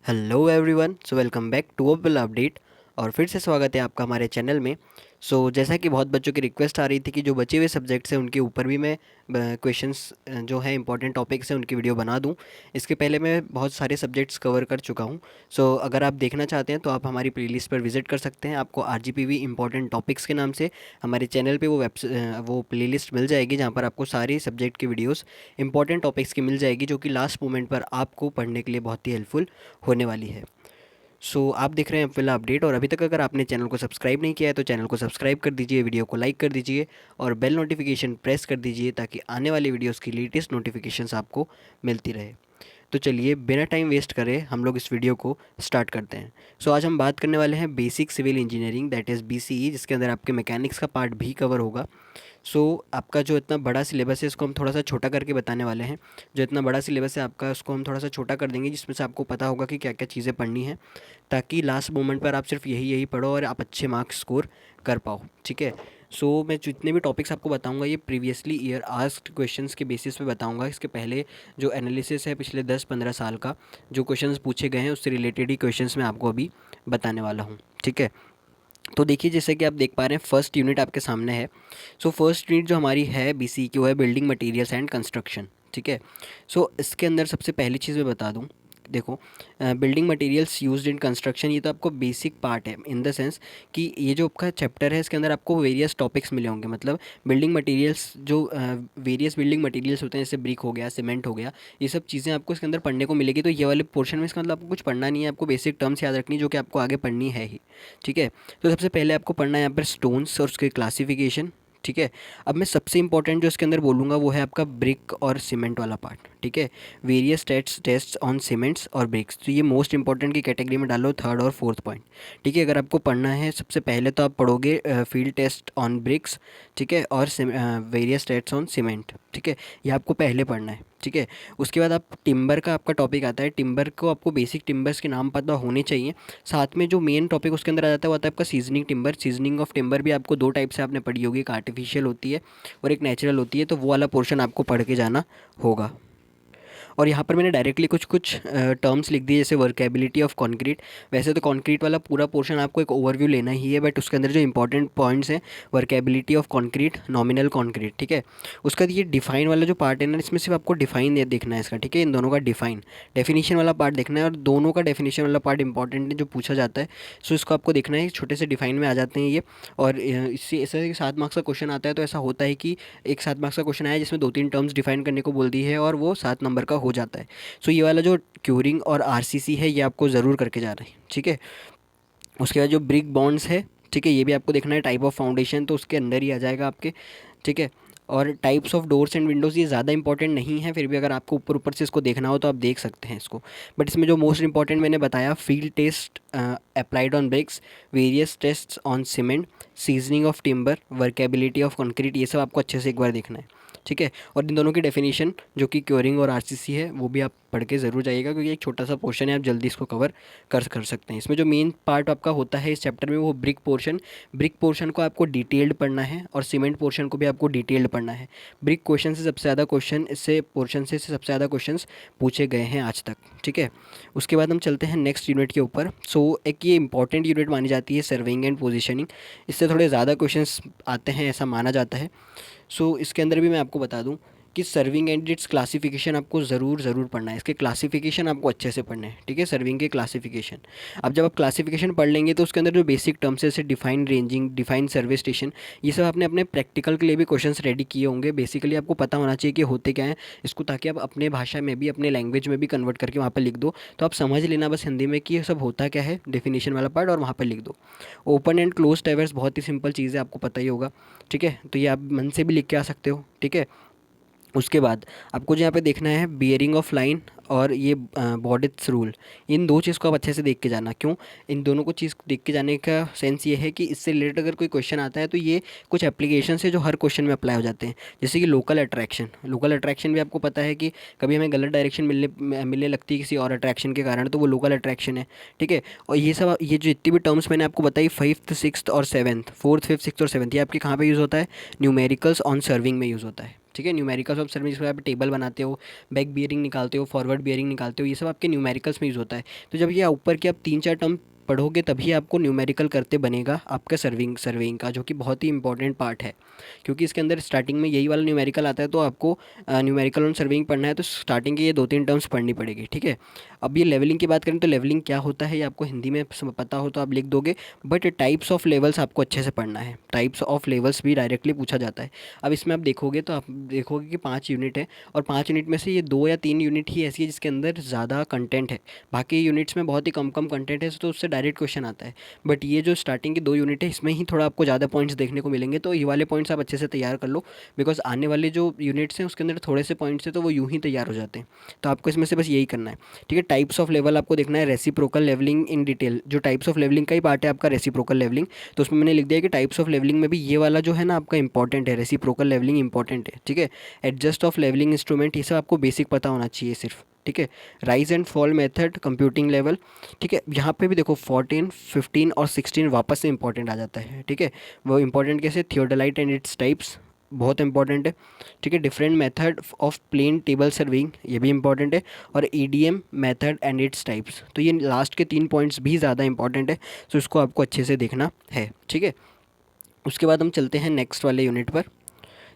Hello everyone, so welcome back to a well update. और फिर से स्वागत है आपका हमारे चैनल में। जैसा कि बहुत बच्चों की रिक्वेस्ट आ रही थी कि जो बचे हुए सब्जेक्ट्स हैं उनके ऊपर भी मैं क्वेश्चंस जो हैं इंपॉर्टेंट टॉपिक्स हैं उनकी वीडियो बना दूं। इसके पहले मैं बहुत सारे सब्जेक्ट्स कवर कर चुका हूं। अगर आप देखना चाहते हैं तो आप हमारी प्लेलिस्ट पर विजिट कर सकते हैं। आपको RGPV इंपॉर्टेंट टॉपिक्स के नाम से हमारे चैनल पे वो प्लेलिस्ट मिल जाएगी, जहाँ पर आपको सारी सब्जेक्ट की वीडियोस इंपॉर्टेंट टॉपिक्स की मिल जाएगी, जो कि लास्ट मोमेंट पर आपको पढ़ने के लिए बहुत ही हेल्पफुल होने वाली है। आप देख रहे हैं फिलहाल अपडेट, और अभी तक अगर आपने चैनल को सब्सक्राइब नहीं किया है तो चैनल को सब्सक्राइब कर दीजिए, वीडियो को लाइक कर दीजिए और बेल नोटिफिकेशन प्रेस कर दीजिए, ताकि आने वाली वीडियोस की लेटेस्ट नोटिफिकेशंस आपको मिलती रहे। तो चलिए बिना टाइम वेस्ट करे हम लोग इस वीडियो को स्टार्ट करते हैं। आज हम बात करने वाले हैं basic civil engineering, that is BCE, जिसके अंदर आपके मैकेनिक्स का पार्ट भी कवर होगा। आपका जो इतना बड़ा सिलेबस है इसको हम थोड़ा सा छोटा करके बताने वाले हैं। जो इतना बड़ा सिलेबस है आपका उसको हम थोड़ा सा छोटा कर देंगे, जिसमें से आपको पता होगा कि क्या क्या चीज़ें पढ़नी है, ताकि लास्ट मोमेंट पर आप सिर्फ यही यही पढ़ो और आप अच्छे मार्क्स स्कोर कर पाओ। ठीक है। मैं जितने भी टॉपिक्स आपको बताऊंगा ये प्रीवियसली ईयर आस्क्ड क्वेश्चंस के बेसिस पे बताऊंगा। इसके पहले जो एनालिसिस है पिछले 10-15 साल का, जो क्वेश्चंस पूछे गए हैं उससे रिलेटेड ही क्वेश्चंस मैं आपको अभी बताने वाला हूँ। ठीक है। तो देखिए, जैसे कि आप देख पा रहे हैं फर्स्ट यूनिट आपके सामने है। फर्स्ट यूनिट जो हमारी है BCE की वो है बिल्डिंग मटेरियल्स एंड कंस्ट्रक्शन। ठीक है। इसके अंदर सबसे पहली चीज़ मैं बता दूं, देखो, building materials used in construction, ये तो आपको बेसिक पार्ट है इन द सेंस कि ये जो आपका चैप्टर है इसके अंदर आपको वेरियस टॉपिक्स मिले होंगे। मतलब बिल्डिंग मटेरियल्स जो वेरियस बिल्डिंग मटेरियल्स होते हैं, जैसे ब्रिक हो गया, सीमेंट हो गया, ये सब चीज़ें आपको इसके अंदर पढ़ने को मिलेगी। तो ये वाले पोर्शन में इसका मतलब आपको कुछ पढ़ना नहीं है, आपको बेसिक टर्म्स याद रखनी है जो कि आपको आगे पढ़नी है ही। ठीक है। तो सबसे पहले आपको पढ़ना है यहाँ पर स्टोन्स और उसके क्लासिफिकेशन। ठीक है। अब मैं सबसे इंपॉर्टेंट जो इसके अंदर बोलूँगा वो है आपका ब्रिक और सीमेंट वाला पार्ट। ठीक है। वेरियस टेस्ट ऑन सीमेंट्स और ब्रिक्स, तो ये मोस्ट इंपॉर्टेंट की कैटेगरी में डालो, थर्ड और फोर्थ पॉइंट। ठीक है। अगर आपको पढ़ना है सबसे पहले तो आप पढ़ोगे फील्ड टेस्ट ऑन ब्रिक्स, ठीक है, और वेरियस टेस्ट ऑन सीमेंट। ठीक है। ये आपको पहले पढ़ना है। ठीक है। उसके बाद आप टिम्बर का आपका टॉपिक आता है। टिम्बर को आपको बेसिक टिम्बर्स के नाम पता होने चाहिए। साथ में जो मेन टॉपिक उसके अंदर आ जाता है वो आता है आपका seasoning timber. Seasoning of timber भी आपको दो टाइप से आपने पढ़ी होगी, एक आर्टिफिशियल होती है और एक नेचुरल होती है, तो वो वाला पोर्शन आपको पढ़ के जाना होगा। और यहाँ पर मैंने डायरेक्टली कुछ कुछ टर्म्स लिख दिए, जैसे वर्केबिलिटी ऑफ कंक्रीट। वैसे तो कंक्रीट वाला पूरा पोर्शन आपको एक ओवरव्यू लेना ही है, बट उसके अंदर जो इंपॉर्टेंट पॉइंट्स हैं, workability of concrete, nominal concrete. ठीक है। उसका ये डिफाइन वाला जो पार्ट है ना, इसमें सिर्फ आपको डिफाइन देखना है इसका। ठीक है। इन दोनों का डिफाइन डेफिनेशन वाला पार्ट देखना है, और दोनों का डेफिनेशन वाला पार्ट इंपॉर्टेंट है जो पूछा जाता है। इसको आपको देखना है, छोटे से डिफाइन में आ जाते हैं ये। और इससे ऐसा 7 मार्क्स का क्वेश्चन आता है, तो ऐसा होता है कि एक 7 मार्क्स का क्वेश्चन आया जिसमें 2-3 टर्म्स डिफाइन करने को बोल दी है और वो 7 नंबर का हो जाता है। ये वाला जो क्यूरिंग और RCC है ये आपको ज़रूर करके जाना है। ठीक है। उसके बाद जो ब्रिक बॉन्ड्स है, ठीक है, ये भी आपको देखना है। टाइप ऑफ फाउंडेशन तो उसके अंदर ही आ जाएगा आपके। ठीक है। और types of doors and Windows ये ज़्यादा इंपॉर्टेंट नहीं है, फिर भी अगर आपको ऊपर ऊपर से इसको देखना हो तो आप देख सकते हैं इसको। बट इसमें जो मोस्ट इंपॉर्टेंट मैंने बताया, field test applied on bricks, various test on cement, seasoning of timber, workability of concrete, ये सब आपको अच्छे से एक बार देखना है। ठीक है। और इन दोनों की डेफिनेशन जो कि क्योरिंग और RCC है वो भी आप पढ़ के ज़रूर जाइएगा, क्योंकि एक छोटा सा पोर्शन है, आप जल्दी इसको कवर कर सकते हैं। इसमें जो मेन पार्ट आपका होता है इस चैप्टर में वो ब्रिक पोर्शन। ब्रिक पोर्शन को आपको डिटेल्ड पढ़ना है और सीमेंट पोर्शन को भी आपको डिटेल्ड पढ़ना है। ब्रिक क्वेश्चन से सबसे ज़्यादा क्वेश्चन इससे पोर्शन से सबसे ज़्यादा क्वेश्चंस पूछे गए हैं आज तक। ठीक है। उसके बाद हम चलते हैं नेक्स्ट यूनिट के ऊपर। एक ये इंपॉर्टेंट यूनिट मानी जाती है सर्वेइंग एंड पोजिशनिंग। इससे थोड़े ज़्यादा क्वेश्चंस आते हैं ऐसा माना जाता है। इसके अंदर भी मैं आपको बता दूं कि सर्विंग एंड इट्स क्लासिफिकेशन आपको ज़रूर पढ़ना है। इसके क्लासिफिकेशन आपको अच्छे से पढ़ने हैं। ठीक है। सर्विंग के क्लासिफिकेशन, अब जब आप क्लासिफिकेशन पढ़ लेंगे तो उसके अंदर जो बेसिक टर्म्स है, जैसे डिफाइन रेंजिंग, डिफाइन सर्वे स्टेशन, ये सब आपने अपने प्रैक्टिकल के लिए भी क्वेश्चंस रेडी किए होंगे। बेसिकली आपको पता होना चाहिए कि होते क्या है इसको, ताकि आप अपने भाषा में भी, अपने लैंग्वेज में भी कन्वर्ट करके वहाँ पर लिख दो, तो आप समझ लेना बस हिंदी में कि ये सब होता क्या है, डेफिनेशन वाला पार्ट, और वहाँ पर लिख दो। ओपन एंड क्लोज टाइवर्स बहुत ही सिंपल चीज़ है, आपको पता ही होगा। ठीक है। तो ये आप मन से भी लिख के आ सकते हो। ठीक है। उसके बाद आपको जो यहाँ पे देखना है बियरिंग ऑफ लाइन और ये बॉडिट्स रूल, इन दो चीज़ को आप अच्छे से देख के जाना। क्यों? इन दोनों को चीज़ देख के जाने का सेंस ये है कि इससे रिलेटेड अगर कोई क्वेश्चन आता है तो ये कुछ एप्लीकेशन है जो हर क्वेश्चन में अप्लाई हो जाते हैं। जैसे कि लोकल अट्रैक्शन भी आपको पता है कि कभी हमें गलत डायरेक्शन मिलने लगती है किसी और अट्रैक्शन के कारण, तो वो लोकल अट्रैक्शन है। ठीक है। और ये सब, ये जो जितनी भी टर्म्स मैंने आपको बताई, 5th 6th और 7th, 4th 5th 6th और 7th, ये आपके कहाँ पर यूज़ होता है? न्यूमेरिकल्स ऑन सर्विंग में यूज़ होता है। ठीक है। न्यूमेरिकल्स ऑफ सर्विंग, जिसमें आप टेबल बनाते हो, बैक बियरिंग निकालते हो, फॉरवर्ड बियरिंग निकालते हो, ये सब आपके न्यूमेरिकल्स में यूज़ होता है। तो जब ये ऊपर के आप 3-4 टर्म पढ़ोगे तभी आपको न्यूमेरिकल करते बनेगा आपका सर्विंग का, जो कि बहुत ही इंपॉर्टेंट पार्ट है, क्योंकि इसके अंदर स्टार्टिंग में यही वाला न्यूमेरिकल आता है। तो आपको न्यूमेरिकल ऑन सर्विंग पढ़ना है तो स्टार्टिंग के ये 2-3 टर्म्स पढ़नी पड़ेगी, ठीक है। अब ये लेवलिंग की बात करें तो लेवलिंग क्या होता है ये आपको हिंदी में पता हो तो आप लिख दोगे, बट टाइप्स ऑफ लेवल्स आपको अच्छे से पढ़ना है। टाइप्स ऑफ लेवल्स भी डायरेक्टली पूछा जाता है। अब इसमें आप देखोगे तो आप देखोगे कि 5 यूनिट है, और 5 यूनिट में से ये 2 या 3 यूनिट ही ऐसी है जिसके अंदर ज़्यादा कंटेंट है, बाकी यूनिट्स में बहुत ही कम कम कंटेंट है, तो उससे डायरेक्ट क्वेश्चन आता है। बट ये जो स्टार्टिंग की 2 यूनिट है इसमें ही थोड़ा आपको ज़्यादा पॉइंट्स देखने को मिलेंगे, तो ये वाले पॉइंट्स आप अच्छे से तैयार कर लो, बिकॉज आने वाले जो यूनिट्स हैं उसके अंदर थोड़े से पॉइंट्स हैं तो वो यूँ ही तैयार हो जाते हैं। तो आपको इसमें से बस यही करना है, ठीक है। टाइप्स ऑफ लेवल आपको देखना है, रेसिप्रोकल लेवलिंग इन डिटेल, जो टाइप्स ऑफ लेवलिंग का ही पार्ट है आपका रेसिप्रोकल लेवलिंग, तो उसमें मैंने लिख दिया कि टाइप्स ऑफ लेवलिंग में भी ये वाला जो है ना आपका इंपॉर्टेंट है, रेसिप्रोकल लेवलिंग इंपॉर्टेंट है, ठीक है। एडजस्ट ऑफ लेवलिंग इंस्ट्रूमेंट, ये सब आपको बेसिक पता होना चाहिए सिर्फ, ठीक है। Rise and fall method, computing level, ठीक है। यहाँ पे भी देखो 14, 15 और 16 वापस से इंपॉर्टेंट आ जाता है, ठीक है। वो इंपॉर्टेंट कैसे, थियोडोलाइट एंड इट्स टाइप्स बहुत इंपॉर्टेंट है, ठीक है। Different method of plane table surveying, ये भी इंपॉर्टेंट है, और EDM method and its types, तो ये लास्ट के 3 पॉइंट्स भी ज़्यादा इंपॉर्टेंट है, तो इसको आपको अच्छे से देखना है, ठीक है। उसके बाद हम चलते हैं नेक्स्ट वाले यूनिट पर।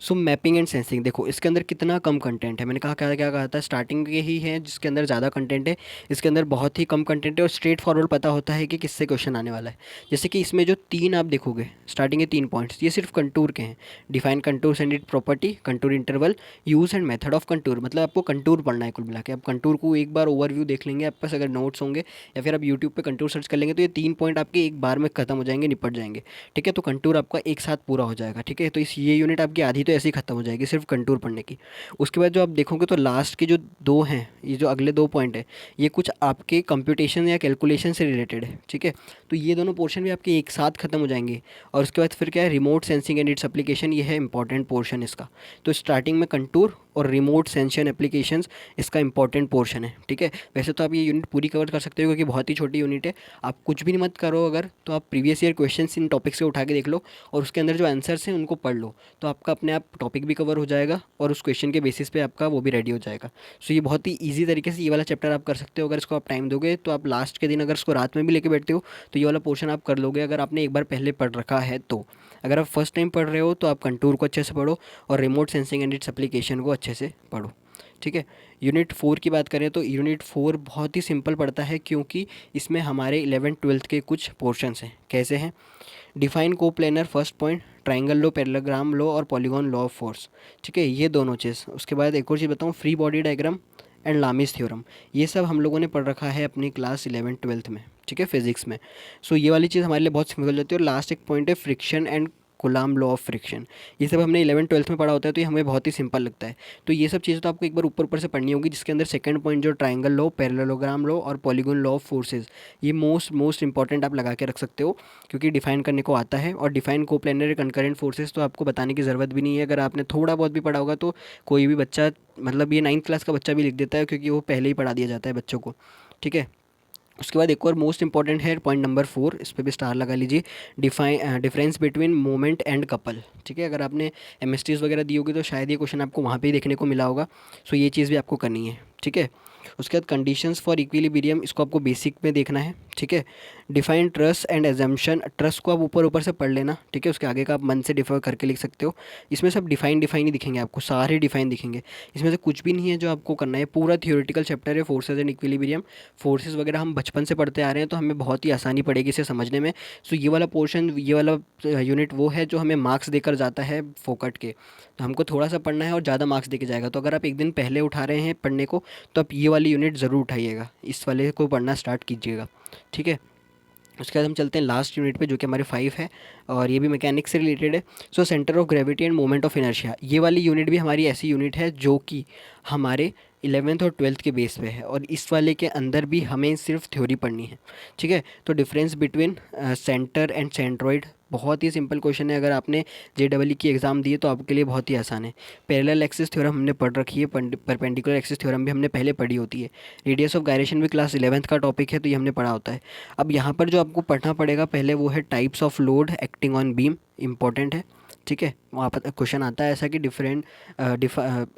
सो मैपिंग एंड सेंसिंग, देखो इसके अंदर कितना कम कंटेंट है, मैंने कहा क्या क्या कहा था, स्टार्टिंग के ही है जिसके अंदर ज़्यादा कंटेंट है, इसके अंदर बहुत ही कम कंटेंट है, और स्ट्रेट फॉरवर्ड पता होता है कि किससे क्वेश्चन आने वाला है। जैसे कि इसमें जो 3 आप देखोगे स्टार्टिंग के 3 पॉइंट्स, ये सिर्फ कंटूर के हैं। Define contours and it property, contour interval, use and method of contour, मतलब आपको कंटूर पढ़ना है कुल मिला के। आप कंटूर को एक बार ओवरव्यू देख लेंगे, आपके पास अगर नोट्स होंगे या फिर आप यूट्यूब पे कंटूर सर्च कर लेंगे तो ये 3 पॉइंट आपके एक बार में खत्म हो जाएंगे, निपट जाएंगे, ठीक है। तो कंटूर आपका एक साथ पूरा हो जाएगा, ठीक है। तो इस ये यूनिट आपकी आधी तो ऐसे ही खत्म हो जाएगी सिर्फ कंटूर पढ़ने की। उसके बाद जो आप देखोगे तो लास्ट के जो 2 हैं, ये जो अगले 2 पॉइंट है, ये कुछ आपके कंप्यूटेशन या कैलकुलेशन से रिलेटेड है, ठीक है। तो ये दोनों पोर्शन भी आपके एक साथ खत्म हो जाएंगे। और उसके बाद फिर क्या है, remote sensing and its application, ये है इंपॉर्टेंट पोर्शन इसका। तो स्टार्टिंग में कंटूर और रिमोट सेंशन एप्लीकेशंस इसका इंपॉर्टेंट पोर्शन है, ठीक है। वैसे तो आप ये यूनिट पूरी कवर कर सकते हो क्योंकि बहुत ही छोटी यूनिट है। आप कुछ भी नहीं मत करो, अगर तो आप previous year questions in topic से उठा के देख लो और उसके अंदर जो आंसर्स हैं उनको पढ़ लो, तो आपका अपने आप टॉपिक भी कवर हो जाएगा और उस क्वेश्चन के बेसिस पे आपका वो भी रेडी हो जाएगा। सो ये बहुत ही ईजी तरीके से ये वाला चैप्टर आप कर सकते हो, अगर इसको आप टाइम दोगे तो। आप लास्ट के दिन अगर इसको रात में भी लेके बैठते हो तो ये वाला पोर्शन आप कर लोगे, अगर आपने एक बार पहले पढ़ रखा है तो। अगर आप फर्स्ट टाइम पढ़ रहे हो तो आप कंटूर को अच्छे से पढ़ो और remote sensing and its application को अच्छे से पढ़ो, ठीक है। यूनिट 4 की बात करें तो यूनिट 4 बहुत ही सिंपल पड़ता है, क्योंकि इसमें हमारे 11th-12th के कुछ पोर्शंस हैं। कैसे हैं, define coplanar first point, triangle law, parallelogram law और पॉलीगॉन लॉ ऑफ फोर्स, ठीक है, ये दोनों चीज़। उसके बाद एक और चीज़ बताऊँ, free body diagram and लामिस theorem, ये सब हम लोगों ने पढ़ रखा है अपनी क्लास 11th-12th में, ठीक है, फिजिक्स में। सो ये वाली चीज़ हमारे लिए बहुत सिंपल हो जाती है। और लास्ट एक पॉइंट है friction and coulomb law of friction, ये सब हमने 11th-12th में पढ़ा होता है, तो ये हमें बहुत ही सिंपल लगता है। तो ये सब चीज़ें तो आपको एक बार ऊपर ऊपर से पढ़नी होगी, जिसके अंदर सेकंड पॉइंट जो ट्राइंगल लॉ, पैरेललोग्राम लॉ और पॉलीगॉन लॉ ऑफ फोर्सेस, ये मोस्ट इंपॉर्टेंट आप लगा के रख सकते हो, क्योंकि डिफाइन करने को आता है। और डिफाइन कोप्लेनर कंकरेंट फोर्सेस तो आपको बताने की ज़रूरत भी नहीं है, अगर आपने थोड़ा बहुत भी पढ़ा होगा तो कोई भी बच्चा, मतलब ये 9th क्लास का बच्चा भी लिख देता है, क्योंकि वो पहले ही पढ़ा दिया जाता है बच्चों को, ठीक है। उसके बाद एक और मोस्ट इंपॉर्टेंट है पॉइंट नंबर 4, इस पर भी स्टार लगा लीजिए, difference between moment and couple, ठीक है। अगर आपने एमएसटीज वगैरह दी होगी तो शायद ये क्वेश्चन आपको वहाँ पे ही देखने को मिला होगा, सो ये चीज़ भी आपको करनी है, ठीक है। उसके बाद कंडीशंस फॉर इक्विलिब्रियम, इसको आपको बेसिक में देखना है, ठीक है। Define trust and assumption, trust को आप ऊपर ऊपर से पढ़ लेना, ठीक है, उसके आगे का आप मन से डिफर करके लिख सकते हो। इसमें सब डिफाइन ही दिखेंगे आपको, सारे डिफाइन दिखेंगे, इसमें से कुछ भी नहीं है जो आपको करना है। पूरा थियोरेटिकल चैप्टर है फोर्सेज एंड इक्विलिब्रियम, फोर्सेज वगैरह हम बचपन से पढ़ते आ रहे हैं तो हमें बहुत ही आसानी पड़ेगी इसे समझने में। सो ये वाला पोर्शन, ये वाला यूनिट वो है जो हमें मार्क्स देकर जाता है फोकट के, तो हमको थोड़ा सा पढ़ना है और ज़्यादा मार्क्स देके जाएगा। तो अगर आप एक दिन पहले उठा रहे हैं पढ़ने को तो आप ये वाली यूनिट ज़रूर उठाइएगा, इस वाले को पढ़ना स्टार्ट कीजिएगा, ठीक है। उसके बाद हम चलते हैं लास्ट यूनिट पे, जो कि हमारे 5 है और ये भी मैकेनिक्स से रिलेटेड है। So centre of gravity end moment of inertia, ये वाली यूनिट भी हमारी ऐसी यूनिट है जो कि हमारे 11th और 12th के बेस पे है, और इस वाले के अंदर भी हमें सिर्फ थ्योरी पढ़नी है, ठीक है। तो difference between centre and centroid, बहुत ही सिंपल क्वेश्चन है, अगर आपने JEE की एग्ज़ाम दी है तो आपके लिए बहुत ही आसान है। पैरेलल एक्सिस थ्योरम हमने पढ़ रखी है, परपेंडिकुलर एक्सिस थ्योरम भी हमने पहले पढ़ी होती है। रेडियस ऑफ गायरेशन भी क्लास 11th का टॉपिक है, तो ये हमने पढ़ा होता है। अब यहाँ पर जो आपको पढ़ना पड़ेगा पहले वो है types of load acting on beam, important है। ठीक है, वहाँ पर क्वेश्चन आता है ऐसा कि different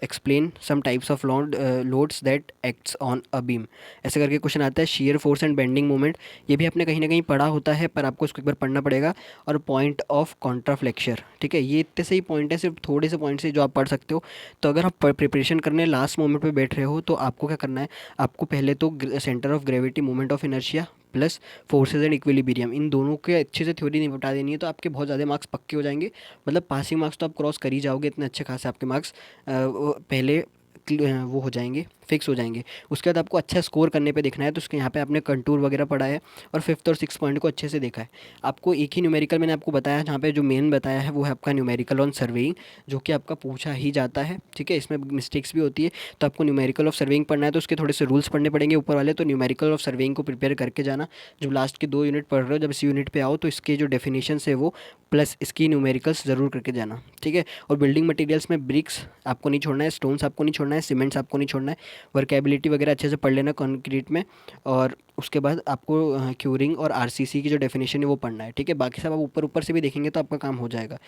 explain some types of loads that acts on a beam, ऐसे करके क्वेश्चन आता है। Shear force and bending moment, ये भी आपने कहीं ना कहीं पढ़ा होता है, पर आपको इसको एक बार पढ़ना पड़ेगा। और पॉइंट ऑफ कॉन्ट्राफ्लेक्चर, ठीक है, ये इतने से ही पॉइंट है, सिर्फ थोड़े से पॉइंट से जो आप पढ़ सकते हो। तो अगर आप प्रिपरेशन करने लास्ट मोमेंट पे बैठ रहे हो तो आपको क्या करना है, आपको पहले तो centre of gravity, moment of inertia plus forces and equilibrium, इन दोनों के अच्छे से थ्योरी निपटा देनी है, तो आपके बहुत ज़्यादा मार्क्स पक्के हो जाएंगे। मतलब पासिंग मार्क्स तो आप क्रॉस कर ही जाओगे, इतने अच्छे खासे आपके मार्क्स पहले वो हो जाएंगे, फिक्स हो जाएंगे। उसके बाद आपको अच्छा स्कोर करने पे देखना है, तो उसके यहाँ पे आपने कंटूर वगैरह पढ़ा है और फिफ्थ और सिक्स पॉइंट को अच्छे से देखा है। आपको एक ही न्यूमेरिकल मैंने आपको बताया, जहाँ पे जो मेन बताया है वो है आपका न्यूमेरिकल ऑन सर्वेइंग, जो कि आपका पूछा ही जाता है, ठीक है, इसमें मिस्टेक्स भी होती है। तो आपको न्यूमेरिकल ऑफ सर्वेइंग पढ़ना है, तो उसके थोड़े से रूल्स पढ़ने पड़ेंगे ऊपर वाले। तो न्यूमेरिकल ऑफ सर्वेइंग को प्रिपेयर करके जाना, जब लास्ट के 2 यूनिट पढ़ रहे हो, जब इस यूनिट पे आओ तो इसके जो डेफिनेशन है वो प्लस इसकी न्यूमेरिकल्स ज़रूर करके जाना, ठीक है। और बिल्डिंग मटेरियल्स में ब्रिक्स आपको नहीं छोड़ना है, स्टोन्स आपको नहीं छोड़ना है, सीमेंट्स आपको नहीं छोड़ना है, वर्केबिलिटी वगैरह अच्छे से पढ़ लेना कंक्रीट में। और उसके बाद आपको क्यूरिंग और आरसीसी की जो डेफिनेशन है वो पढ़ना है, ठीक है। बाकी सब आप ऊपर ऊपर से भी देखेंगे तो आपका काम हो जाएगा।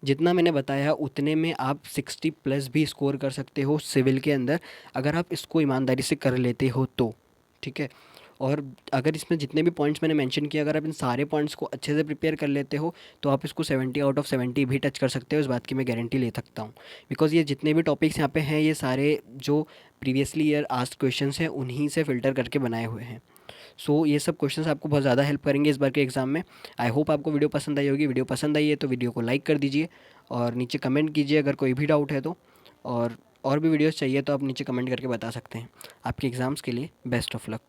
जितना मैंने बताया उतने में आप 60+ भी स्कोर कर सकते हो सिविल के अंदर, अगर आप इसको ईमानदारी से कर लेते हो तो, ठीक है। और अगर इसमें जितने भी पॉइंट्स मैंने मेंशन किए, अगर आप इन सारे पॉइंट्स को अच्छे से प्रिपेयर कर लेते हो तो आप इसको 70 आउट ऑफ 70 भी टच कर सकते हो, इस बात की मैं गारंटी ले सकता हूँ। बिकॉज़ ये जितने भी टॉपिक्स यहाँ पे हैं, ये सारे जो प्रीवियसली ईयर आस्क्ड क्वेश्चंस हैं उन्हीं से फ़िल्टर करके बनाए हुए हैं। सो ये सब क्वेश्चंस आपको बहुत ज़्यादा हेल्प करेंगे इस बार के एग्ज़ाम में। आई होप आपको वीडियो पसंद आई होगी। वीडियो पसंद आई है तो वीडियो को लाइक कर दीजिए और नीचे कमेंट कीजिए अगर कोई भी डाउट है तो। और भी वीडियोस चाहिए तो आप नीचे कमेंट करके बता सकते हैं। आपके एग्ज़ाम्स के लिए बेस्ट ऑफ लक।